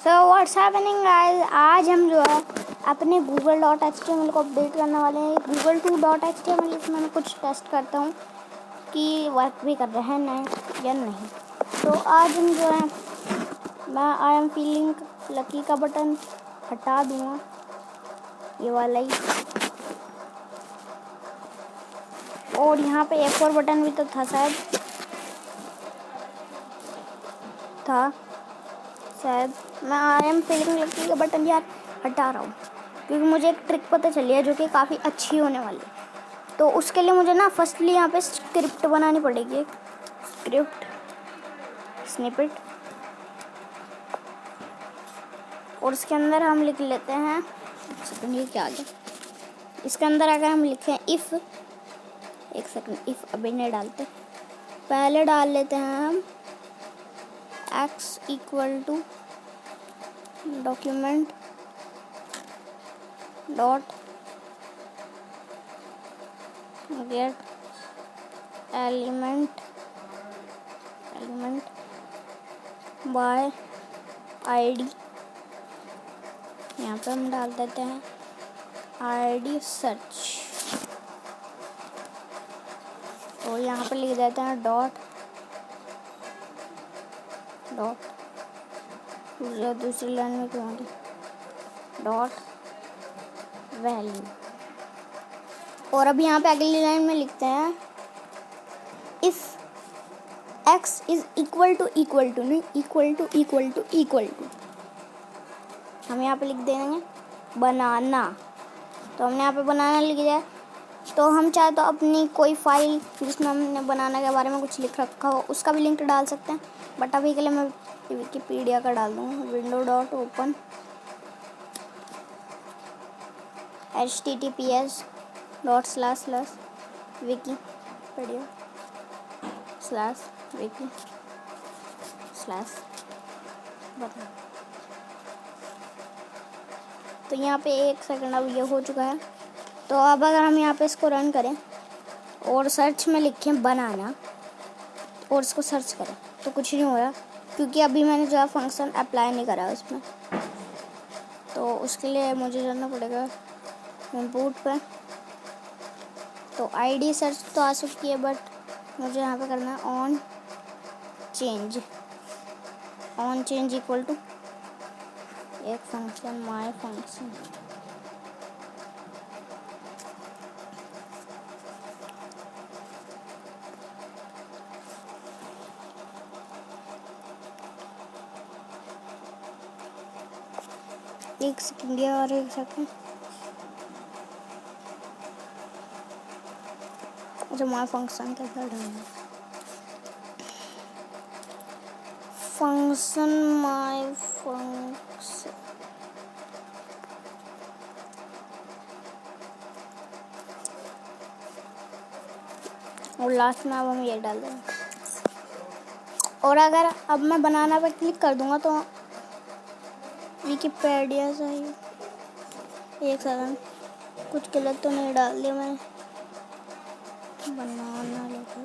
So what's happening guys, आज हम जो है अपने google.html को अपडेट करने वाले हैं। google2.html इसमें मैं कुछ टेस्ट करता हूँ कि वर्क भी कर रहे हैं नहीं या नहीं। तो आज हम जो है मैं आई एम फीलिंग लकी का बटन हटा दूँगा, ये वाला ही। और यहाँ पे F4 बटन भी तो था शायद मैं आई एम फीलिंग लकी का बटन यार हटा रहा हूँ, क्योंकि मुझे एक ट्रिक पता चली है जो कि काफ़ी अच्छी होने वाली है। तो उसके लिए मुझे ना फर्स्टली यहाँ पे स्क्रिप्ट बनानी पड़ेगी, स्क्रिप्ट स्निपेट। और इसके अंदर हम लिख लेते हैं, ये क्या आ गया, इसके अंदर अगर हम लिखें इफ़, एक सेकंड, इफ़ अभी नहीं डालते, पहले डाल लेते हैं हम x equal to document dot get element by ID. यहाँ पे हम डाल देते हैं आईडी सर्च, और यहाँ पे लिख देते हैं डॉट दूसरी लाइन में क्यों डॉट वैल्यू। और अब यहाँ पे अगली लाइन में लिखते हैं if x is equal to नहीं इक्वल टू हम यहाँ पे लिख देंगे बनाना। तो हमने यहाँ पे बनाना लिख दिया। तो हम चाहे तो अपनी कोई फाइल जिसमें हमने बनाना के बारे में कुछ लिख रखा हो उसका भी लिंक डाल सकते हैं, बट अभी के लिए मैं विकीपीडिया का डाल दूँगा। Window dot open https://wiki/wiki/. तो यहाँ पे एक सेकंड अब ये हो चुका है। तो अब अगर हम यहाँ पे इसको रन करें और सर्च में लिखें बनाना और इसको सर्च करें तो कुछ नहीं हो रहा, क्योंकि अभी मैंने जो है फंक्शन अप्लाई नहीं करा उसमें। तो उसके लिए मुझे जाना पड़ेगा इनपुट पे। तो आईडी सर्च तो आ चुकी है, बट मुझे यहाँ पे करना है ऑन चेंज इक्वल टू एक फंक्शन माय फंक्शन। एक सेकंड और एक सेकंड, अच्छा माय फंक्शन कैसा डालना, फंक्शन माय फंक्शन। और लास्ट में अब हम ये डाल देंगे। और अगर अब मैं बनाना पे क्लिक कर दूंगा तो विकीपीडिया से ही, एक सेकंड, कुछ गलत तो नहीं डाल दिया मैंने, बनाना लिखा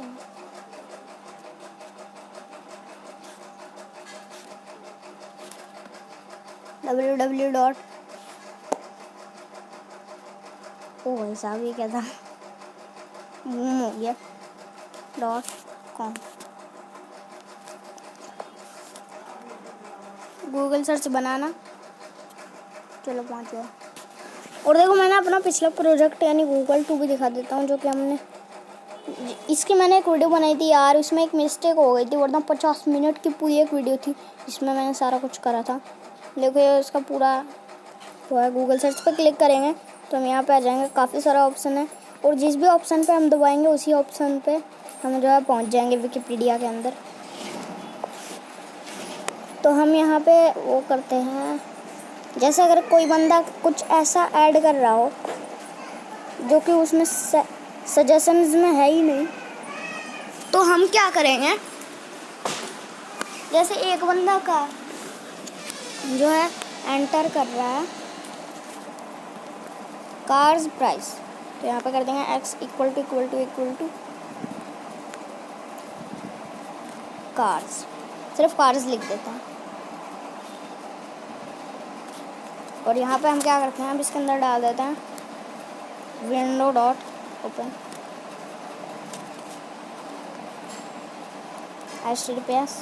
www. ओ ऐसा भी क्या था, बूम हो गया .com। गूगल सर्च बनाना, चलो पहुँच गया। और देखो मैंने अपना पिछला प्रोजेक्ट यानी Google2 भी दिखा देता हूँ, जो कि हमने इसकी मैंने एक वीडियो बनाई थी यार, उसमें एक मिस्टेक हो गई थी, वरना 50 मिनट की पूरी एक वीडियो थी जिसमें मैंने सारा कुछ करा था। देखो ये उसका पूरा हुआ है। गूगल सर्च पर क्लिक करेंगे तो हम यहाँ पे आ जाएंगे, काफ़ी सारा ऑप्शन है, और जिस भी ऑप्शन पे हम दबाएंगे उसी ऑप्शन पे हम जो है पहुँच जाएंगे विकीपीडिया के अंदर। तो हम यहाँ पे वो करते हैं, जैसे अगर कोई बंदा कुछ ऐसा ऐड कर रहा हो जो कि उसमें सजेशंस में है ही नहीं, तो हम क्या करेंगे, जैसे एक बंदा का जो है एंटर कर रहा है कार्स प्राइस, तो यहाँ पे कर देंगे x इक्वल टू कार्स, सिर्फ कार्स लिख देता हूँ। और यहाँ पे हम क्या करते हैं, अब इसके अंदर डाल देते हैं window dot open https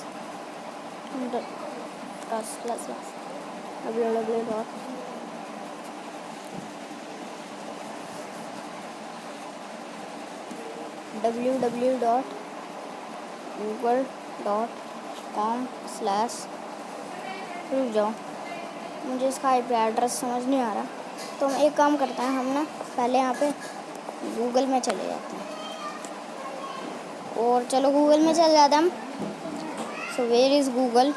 www.google.com/ रुक जाओ, मुझे इसका IP एड्रेस समझ नहीं आ रहा, तो हम एक काम करते हैं, हम ना पहले यहाँ पे गूगल में चले जाते हैं। और चलो गूगल में चले जाते हैं हम। So where is Google?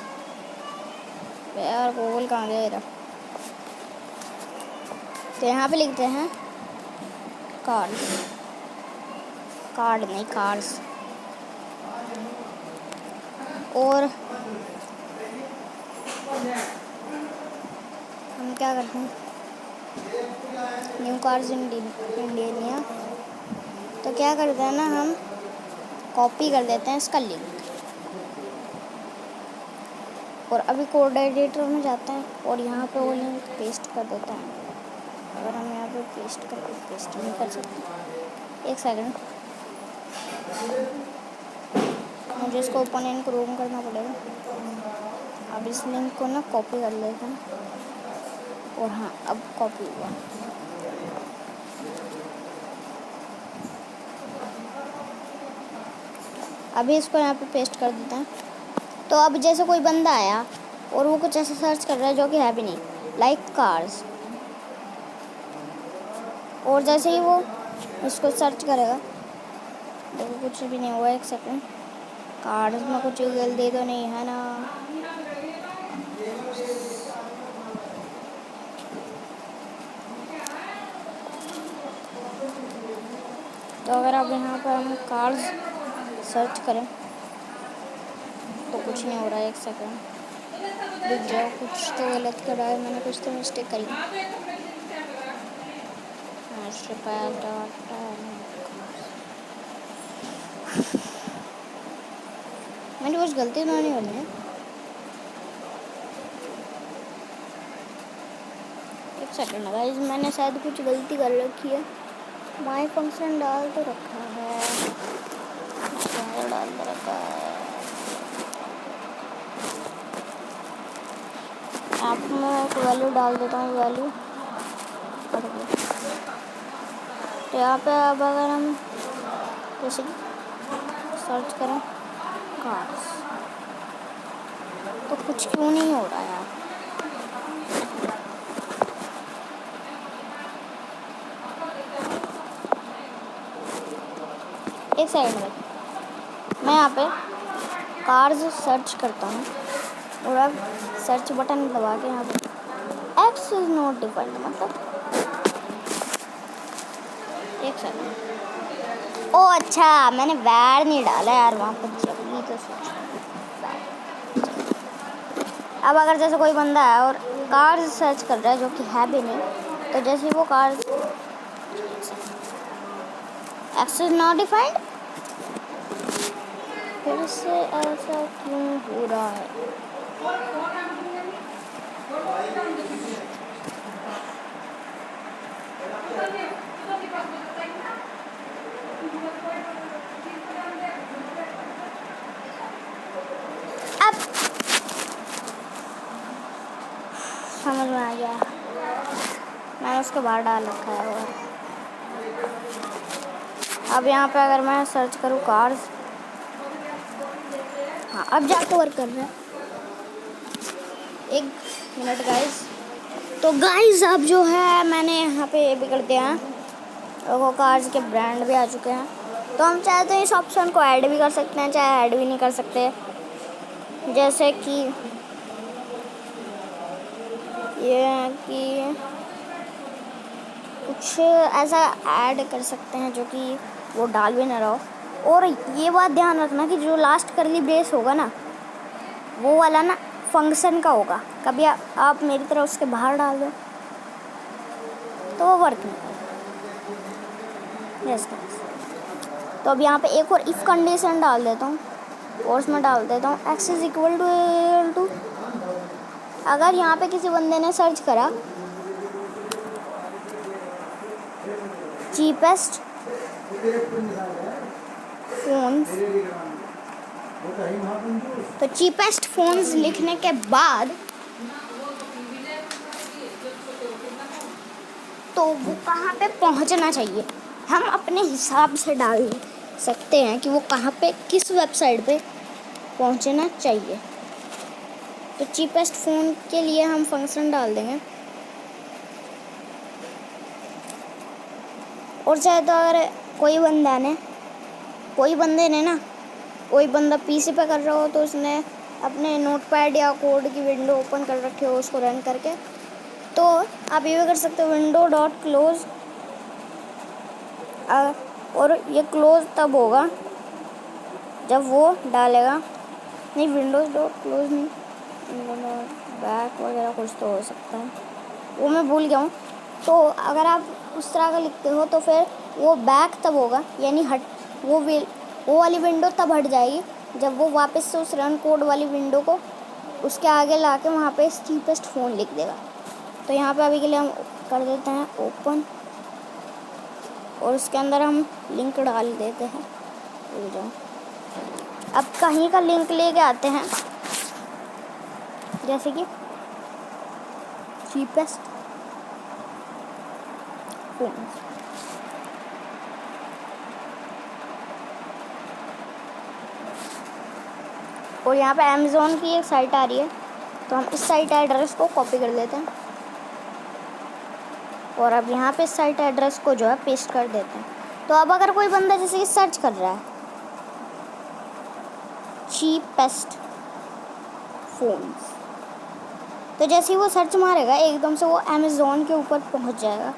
यार गूगल कहाँ गया इधर? तो यहाँ पे लिखते हैं कार्ड नहीं कार्ड्स। और हम क्या करते हैं, न्यू कार्ड्स इंडिया। तो क्या करते हैं ना, हम कॉपी कर देते हैं इसका लिंक और अभी कोड एडिटर में जाते हैं और यहाँ पे वो लिंक पेस्ट कर देते हैं। अगर हम यहाँ पे पेस्ट नहीं कर सकते, एक सेकंड, मुझे इसको ओपन इन क्रोम करना पड़ेगा। अब इस लिंक को ना कॉपी कर लेते हैं और हाँ अब कॉपी हुआ। अभी इसको यहाँ पे पेस्ट कर देते हैं। तो अब जैसे कोई बंदा आया और वो कुछ ऐसा सर्च कर रहा है जो कि है भी नहीं, लाइक कार्स, और जैसे ही वो इसको सर्च करेगा, देखो कुछ भी नहीं हुआ। एक सेकंड, कार्ड्स में कुछ गलती तो नहीं है ना? तो अगर आप यहाँ पर हम कार्ड्स सर्च करें तो कुछ नहीं हो रहा है। एक सेकंड रुक जाओ, कुछ तो गलत करा है मैंने, कुछ तो मिस्टेक करी। मैंने कुछ गलती तो नहीं करनी है। एक सेकंड गाइस, मैंने शायद कुछ गलती कर रखी है। माय फंक्शन डाल तो रखा है, डाल तो रखा है। आप मैं एक वैल्यू डाल देता हूँ, वैल्यू तो यहाँ पे अब अगर हम जैसे सर्च करें कार्स तो कुछ क्यों नहीं हो रहा यार? एक सेकंड में मैं यहाँ पे कार्स सर्च करता हूँ और अब सर्च बटन दबा के यहाँ पे एक्स इज नॉट डिफाइंड, मतलब एक सेकंड। ओ अच्छा, मैंने वैर नहीं डाला यार वहाँ पर, जल्दी तो सोच। अब अगर जैसे कोई बंदा है और कार्स सर्च कर रहा है जो कि है भी नहीं, तो जैसे वो cars x is not defined, फिर से ऐसा क्यों हो रहा है? अब समझ में आ गया, मैंने उसके बाहर डाल रखा है वो। अब यहाँ पे अगर मैं सर्च करूँ कार्स, हाँ अब जाके वर्क कर रहा है। एक मिनट गाइस, तो गाइस अब जो है मैंने यहाँ पे ये भी कर दिया है, वो कार्स के ब्रांड भी आ चुके हैं। तो हम चाहे तो इस ऑप्शन को ऐड भी कर सकते हैं, चाहे ऐड भी नहीं कर सकते। जैसे कि ये है कि कुछ ऐसा ऐड कर सकते हैं जो कि वो डाल भी ना रहो। और ये बात ध्यान रखना कि जो लास्ट करली ब्रेस होगा ना, वो वाला ना फंक्शन का होगा। कभी आप मेरी तरह उसके बाहर डाल दो तो वो वर्क नहीं करेगा। यस गाइस, तो अब यहाँ पे एक और इफ़ कंडीशन डाल देता हूँ और उसमें डाल देता हूँ x इज इक्वल टू, अगर यहाँ पे किसी बंदे ने सर्च करा चीपेस्ट फोन्स। तो चीपेस्ट फोन्स लिखने के बाद तो वो कहाँ पे पहुँचना चाहिए हम अपने हिसाब से डाल सकते हैं कि वो कहाँ पे किस वेबसाइट पे पहुँचना चाहिए। तो चीपेस्ट फ़ोन के लिए हम फंक्शन डाल देंगे। और चाहे तो अगर कोई बंदा पीसी पे कर रहा हो तो उसने अपने नोटपैड या कोड की विंडो ओपन कर रखी हो उसको रन करके, तो आप ये भी कर सकते हो विंडो डॉट क्लोज। और ये क्लोज तब होगा जब वो डालेगा, नहीं विंडोज डॉट क्लोज नहीं, बैक वगैरह कुछ तो हो सकता है, वो मैं भूल गया हूँ। तो अगर आप उस तरह का लिखते हो तो फिर वो बैक तब होगा, यानी वो वाली विंडो तब हट जाएगी जब वो वापस से उस रन कोड वाली विंडो को उसके आगे ला के वहाँ पे चीपेस्ट फ़ोन लिख देगा। तो यहाँ पे अभी के लिए हम कर देते हैं ओपन और उसके अंदर हम लिंक डाल देते हैं। अब कहीं का लिंक लेके आते हैं, जैसे कि चीपेस्ट फोन। और यहाँ पे अमेज़ोन की एक साइट आ रही है, तो हम इस साइट एड्रेस को कॉपी कर देते हैं और अब यहाँ पे इस साइट एड्रेस को जो है पेस्ट कर देते हैं। तो अब अगर कोई बंदा जैसे कि सर्च कर रहा है चीपेस्ट फोन्स, तो जैसे ही वो सर्च मारेगा एकदम से वो अमेज़ोन के ऊपर पहुँच जाएगा।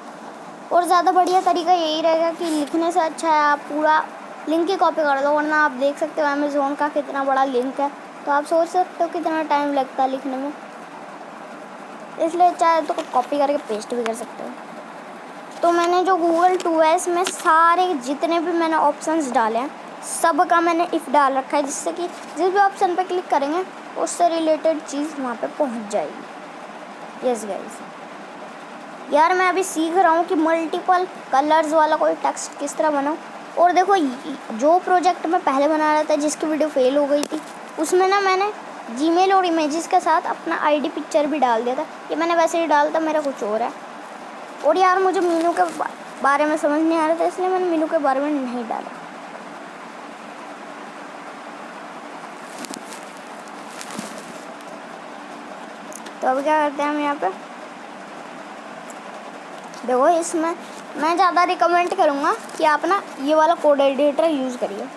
और ज़्यादा बढ़िया तरीका यही रहेगा कि लिखने से अच्छा है आप पूरा लिंक ही कॉपी कर दो, वरना आप देख सकते हो अमेज़ोन का कितना बड़ा लिंक है, तो आप सोच सकते हो कितना टाइम लगता है लिखने में। इसलिए चाहे तो कॉपी करके पेस्ट भी कर सकते हो। तो मैंने जो गूगल 2S में सारे जितने भी मैंने ऑप्शंस डाले हैं सब का मैंने इफ़ डाल रखा है, जिससे कि जिस भी ऑप्शन पे क्लिक करेंगे उससे रिलेटेड चीज़ वहाँ पे पहुँच जाएगी। यस गाइस, यार मैं अभी सीख रहा हूँ कि मल्टीपल कलर्स वाला कोई टेक्स्ट किस तरह बनाऊँ। और देखो जो प्रोजेक्ट मैं पहले बना रहा था जिसकी वीडियो फेल हो गई थी, उसमें ना मैंने जीमेल और इमेजेस के साथ अपना आईडी पिक्चर भी डाल दिया था। ये मैंने वैसे ही डाला था, मेरा कुछ और है। और यार मुझे मीनू के बारे में समझ नहीं आ रहा था, इसलिए मैंने मीनू के बारे में नहीं डाला। तो अब क्या करते हैं हम यहाँ पे, देखो इसमें मैं ज़्यादा रिकमेंड करूँगा कि आप ना ये वाला कोड एडिटर यूज़ करिए।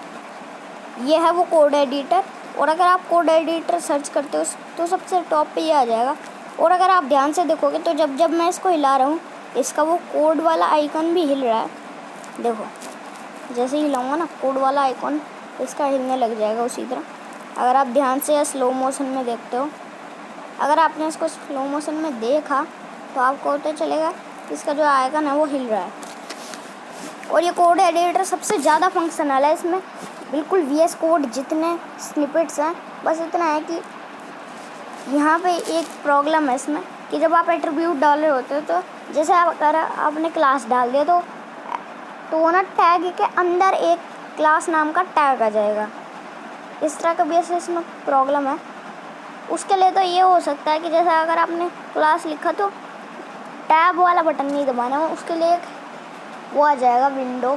ये है वो कोड एडिटर, और अगर आप कोड एडिटर सर्च करते हो तो सबसे टॉप पे ये आ जाएगा। और अगर आप ध्यान से देखोगे तो जब जब मैं इसको हिला रहा हूँ इसका वो कोड वाला आइकन भी हिल रहा है। देखो जैसे ही हिलाऊंगा ना कोड वाला आइकन इसका हिलने लग जाएगा उसी तरह। अगर आप ध्यान से या स्लो मोशन में देखते हो, अगर आपने इसको स्लो मोशन में देखा तो आपको पता चलेगा इसका जो आइकन है वो हिल रहा है। और ये कोड एडिटर सबसे ज़्यादा फंक्शनल है, इसमें बिल्कुल VS कोड जितने स्निपेट्स हैं। बस इतना है कि यहाँ पे एक प्रॉब्लम है इसमें कि जब आप एट्रीब्यूट डाल रहे होते हो तो जैसे अगर आपने क्लास डाल दिया तो वो ना टैग के अंदर एक क्लास नाम का टैग आ जाएगा। इस तरह का भी ऐसे इसमें प्रॉब्लम है। उसके लिए तो ये हो सकता है कि जैसे अगर आपने क्लास लिखा तो टैब वाला बटन नहीं दबाना है, उसके लिए एक वो आ जाएगा विंडो,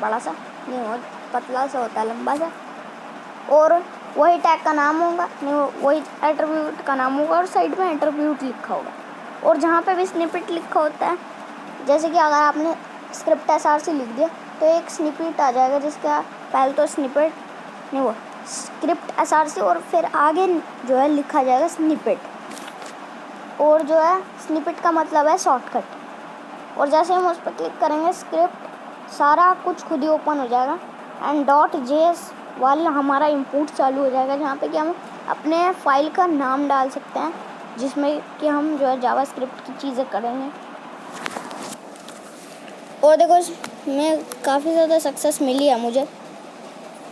बड़ा सा नहीं हो, पतला सा होता है, लंबा सा, और वही टैग का नाम होगा, नहीं वही एट्रीब्यूट का नाम होगा और साइड में एट्रीब्यूट लिखा होगा। और जहाँ पे भी स्निपेट लिखा होता है, जैसे कि अगर आपने स्क्रिप्ट SRC लिख दिया तो एक स्निपेट आ जाएगा जिसका पहले तो स्निपेट नहीं वो स्क्रिप्ट SRC और फिर आगे जो है लिखा जाएगा स्निपेट, और जो है स्निपेट का मतलब है शॉर्टकट। और जैसे हम उस पर क्लिक करेंगे स्क्रिप्ट सारा कुछ खुद ही ओपन हो जाएगा एंड .js वाला हमारा इंपोर्ट चालू हो जाएगा, जहाँ पे कि हम अपने फाइल का नाम डाल सकते हैं जिसमें कि हम जो है जावास्क्रिप्ट की चीज़ें करेंगे। और देखो इसमें काफ़ी ज़्यादा सक्सेस मिली है मुझे।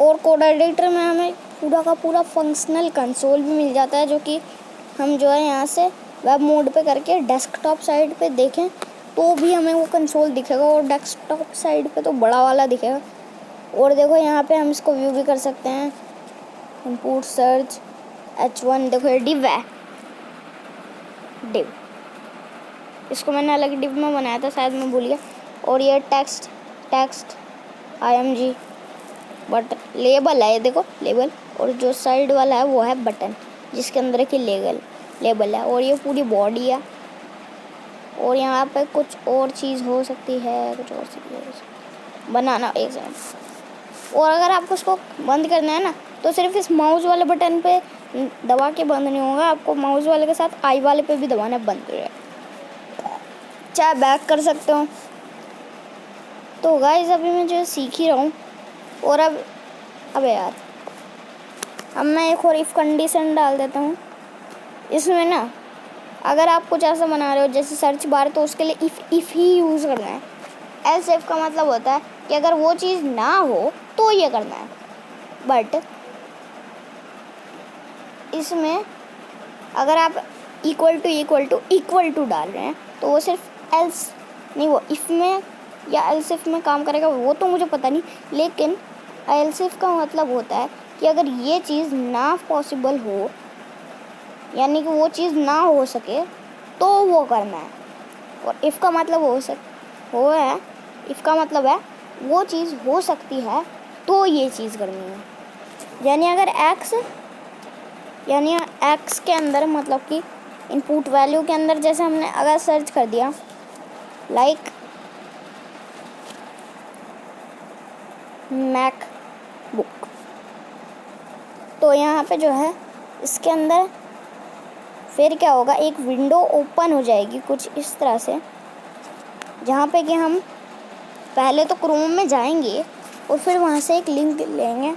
और कोड एडिटर में हमें पूरा का पूरा फंक्शनल कंसोल भी मिल जाता है, जो कि हम जो है यहाँ से वेब मोड पे करके डेस्कटॉप साइड पे देखें तो भी हमें वो कंसोल दिखेगा और डेस्कटॉप साइड पे तो बड़ा वाला दिखेगा। और देखो यहाँ पे हम इसको व्यू भी कर सकते हैं। इनपुट सर्च H1, देखो ये डिव है, डिव, इसको मैंने अलग डिव में बनाया था, शायद मैं भूल गया। और ये टेक्स्ट IMG बट लेबल है, ये देखो लेबल। और जो साइड वाला है वो है बटन, जिसके अंदर की लेबल है। और ये पूरी बॉडी है। और यहाँ पे कुछ और चीज़ हो सकती है, कुछ और चीज़ हो सकती है, बनाना एक सेकंड। और अगर आपको उसको बंद करना है ना, तो सिर्फ इस माउस वाले बटन पे दबा के बंद नहीं होगा, आपको माउस वाले के साथ आई वाले पे भी दबाना, बंद हो जाएगा। चाहे बैक कर सकते हो। तो गाइस अभी मैं जो सीख ही रहा हूँ। और अब यार, अब मैं एक और इफ़ कंडीशन डाल देता हूँ इसमें ना। अगर आप कुछ ऐसा बना रहे हो जैसे सर्च बार, तो उसके लिए इफ़ ही यूज़ करना है। एल्स इफ का मतलब होता है कि अगर वो चीज़ ना हो तो ये करना है। बट इसमें अगर आप इक्वल टू डाल रहे हैं, तो वो सिर्फ एल्स नहीं, वो इफ़ में या एल्स इफ में काम करेगा, वो तो मुझे पता नहीं। लेकिन एल्स इफ का मतलब होता है कि अगर ये चीज़ ना पॉसिबल हो, यानी कि वो चीज़ ना हो सके, तो वो करना है। और इफ़ का मतलब इफ़ का मतलब है वो चीज़ हो सकती है तो ये चीज़ करनी है। यानी अगर एक्स के अंदर, मतलब कि इनपुट वैल्यू के अंदर, जैसे हमने अगर सर्च कर दिया लाइक मैकबुक, तो यहाँ पे जो है इसके अंदर फिर क्या होगा, एक विंडो ओपन हो जाएगी कुछ इस तरह से, जहाँ पे कि हम पहले तो क्रोम में जाएंगे और फिर वहाँ से एक लिंक लेंगे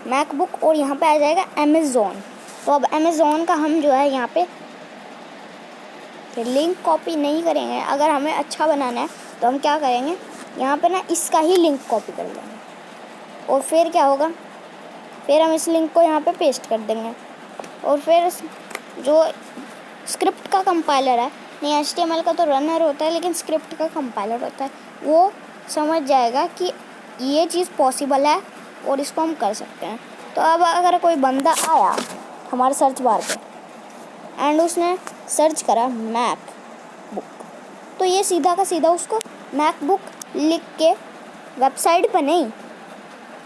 मैकबुक और यहाँ पे आ जाएगा अमेज़ॉन। तो अब अमेज़ॉन का हम जो है यहाँ पे फिर लिंक कॉपी नहीं करेंगे। अगर हमें अच्छा बनाना है तो हम क्या करेंगे, यहाँ पे ना इसका ही लिंक कॉपी कर लेंगे। और फिर क्या होगा, फिर हम इस लिंक को यहाँ पे पेस्ट कर देंगे। और फिर जो स्क्रिप्ट का कंपाइलर है, नहीं HTML का तो रनर होता है, लेकिन स्क्रिप्ट का कंपाइलर होता है, वो समझ जाएगा कि ये चीज़ पॉसिबल है और इसको हम कर सकते हैं। तो अब अगर कोई बंदा आया हमारे सर्च बार पे एंड उसने सर्च करा मैकबुक, तो ये सीधा का सीधा उसको मैकबुक लिख के वेबसाइट पे नहीं,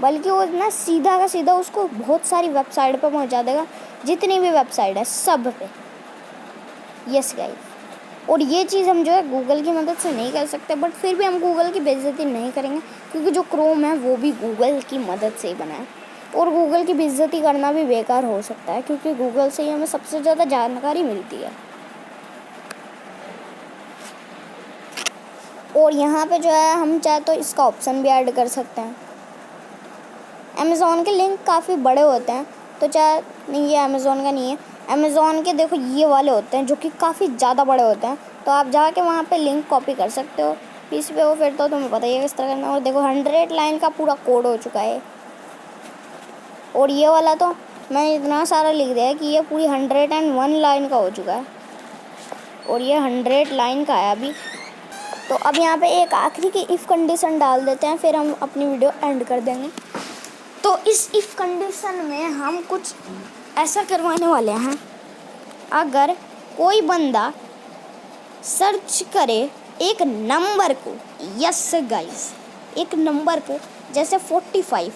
बल्कि वो ना सीधा का सीधा उसको बहुत सारी वेबसाइट पे पहुंचा देगा, जितनी भी वेबसाइट है सब पे। यस गाइस, और ये चीज़ हम जो है गूगल की मदद से नहीं कर सकते, बट फिर भी हम गूगल की बेइज्जती नहीं करेंगे, क्योंकि जो क्रोम है वो भी गूगल की मदद से ही बना है। और गूगल की बेइज्जती करना भी बेकार हो सकता है, क्योंकि गूगल से ही हमें सबसे ज़्यादा जानकारी मिलती है। और यहाँ पे जो है हम चाहे तो इसका ऑप्शन भी ऐड कर सकते हैं। अमेज़ॉन के लिंक काफ़ी बड़े होते हैं, तो चाहे नहीं, ये अमेज़ॉन का नहीं है, अमेज़ॉन के देखो ये वाले होते हैं जो कि काफ़ी ज़्यादा बड़े होते हैं। तो आप जाके वहाँ पे लिंक कॉपी कर सकते हो, पीस पे हो, फिर तो तुम्हें पता ही है किस तरह करना। और देखो 100 लाइन का पूरा कोड हो चुका है। और ये वाला तो मैंने इतना सारा लिख दिया है कि ये पूरी 101 लाइन का हो चुका है, और ये 100 लाइन का है अभी। तो अब यहाँ पे एक आखिरी की इफ़ कंडीशन डाल देते हैं, फिर हम अपनी वीडियो एंड कर देंगे। तो इस इफ़ कंडीशन में हम कुछ ऐसा करवाने वाले हैं, अगर कोई बंदा सर्च करे एक नंबर को, यस गाइस, एक नंबर को, जैसे 45,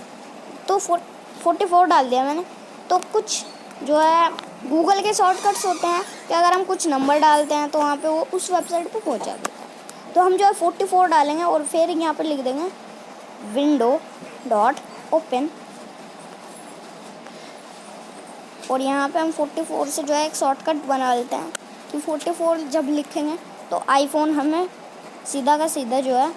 तो 44 डाल दिया मैंने, तो कुछ जो है गूगल के शॉर्टकट्स होते हैं कि अगर हम कुछ नंबर डालते हैं तो वहाँ पे वो उस वेबसाइट पे पहुँचा देता है। तो हम जो है 44 डालेंगे और फिर यहाँ पे लिख देंगे window.open, और यहाँ पे हम 44 से जो है एक शॉर्टकट बना लेते हैं कि 44 जब लिखेंगे तो आईफोन हमें सीधा का सीधा जो है,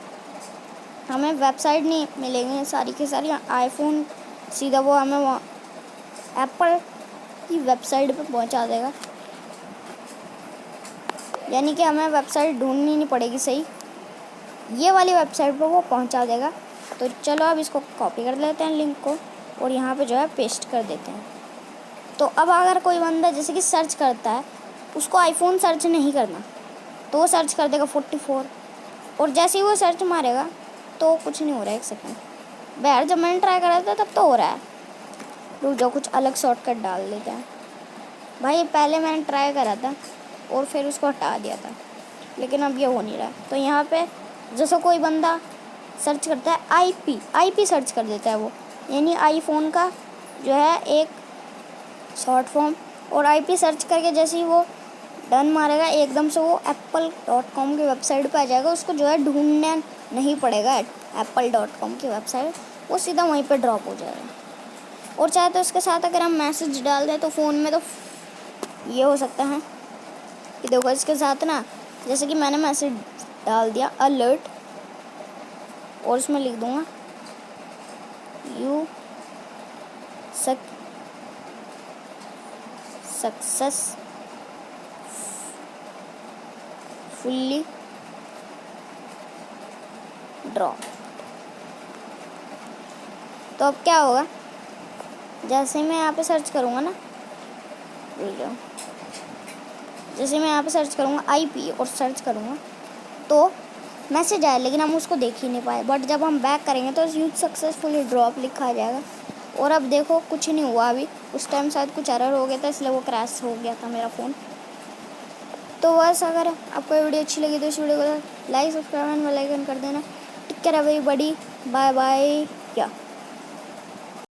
हमें वेबसाइट नहीं मिलेंगी सारी की सारी, आईफोन सीधा वो हमें एप्पल की वेबसाइट पे पहुंचा देगा। यानी कि हमें वेबसाइट ढूंढनी नहीं पड़ेगी, सही ये वाली वेबसाइट पे वो पहुंचा देगा। तो चलो अब इसको कॉपी कर लेते हैं लिंक को, और यहाँ पे जो है पेस्ट कर देते हैं। तो अब अगर कोई बंदा जैसे कि सर्च करता है उसको आईफोन सर्च नहीं करना, तो वो सर्च कर देगा 44। और जैसे ही वो सर्च मारेगा तो कुछ नहीं हो रहा है। 1 सेकंड यार, जब मैंने ट्राई करा था तब तो हो रहा है। रुक जाओ, कुछ अलग शॉर्टकट डाल देते हैं। भाई पहले मैंने ट्राई करा था और फिर उसको हटा दिया था, लेकिन अब ये हो नहीं रहा है। तो यहाँ पे जैसे कोई बंदा सर्च करता है आईपी सर्च कर देता है वो, यानी आईफोन का जो है एक शॉर्ट फॉर्म। और आईपी सर्च करके जैसे ही वो डन मारेगा, एकदम से वो apple.com की वेबसाइट पे आ जाएगा। उसको जो है ढूंढना नहीं पड़ेगा apple.com की वेबसाइट, वो सीधा वहीं पे ड्रॉप हो जाएगा। और चाहे तो इसके साथ अगर हम मैसेज डाल दें तो फ़ोन में, तो ये हो सकता है कि देखो इसके साथ ना, जैसे कि मैंने मैसेज डाल दिया अलर्ट, और उसमें लिख दूँगा यू सक्सेसफुली ड्रॉप। तो अब क्या होगा, जैसे मैं यहाँ पे सर्च करूँगा ना, जैसे मैं यहाँ पे सर्च करूँगा आईपी और सर्च करूँगा तो मैसेज आया, लेकिन हम उसको देख ही नहीं पाए। बट जब हम बैक करेंगे तो यूज सक्सेसफुली ड्रॉप लिखा आ जाएगा। और अब देखो कुछ नहीं हुआ अभी, उस टाइम शायद कुछ एरर हो गया था, इसलिए वो क्रैश हो गया था मेरा फ़ोन। तो बस अगर आपको वीडियो अच्छी लगी तो इस वीडियो को like, subscribe and bell icon कर देना। Take care everybody, bye bye.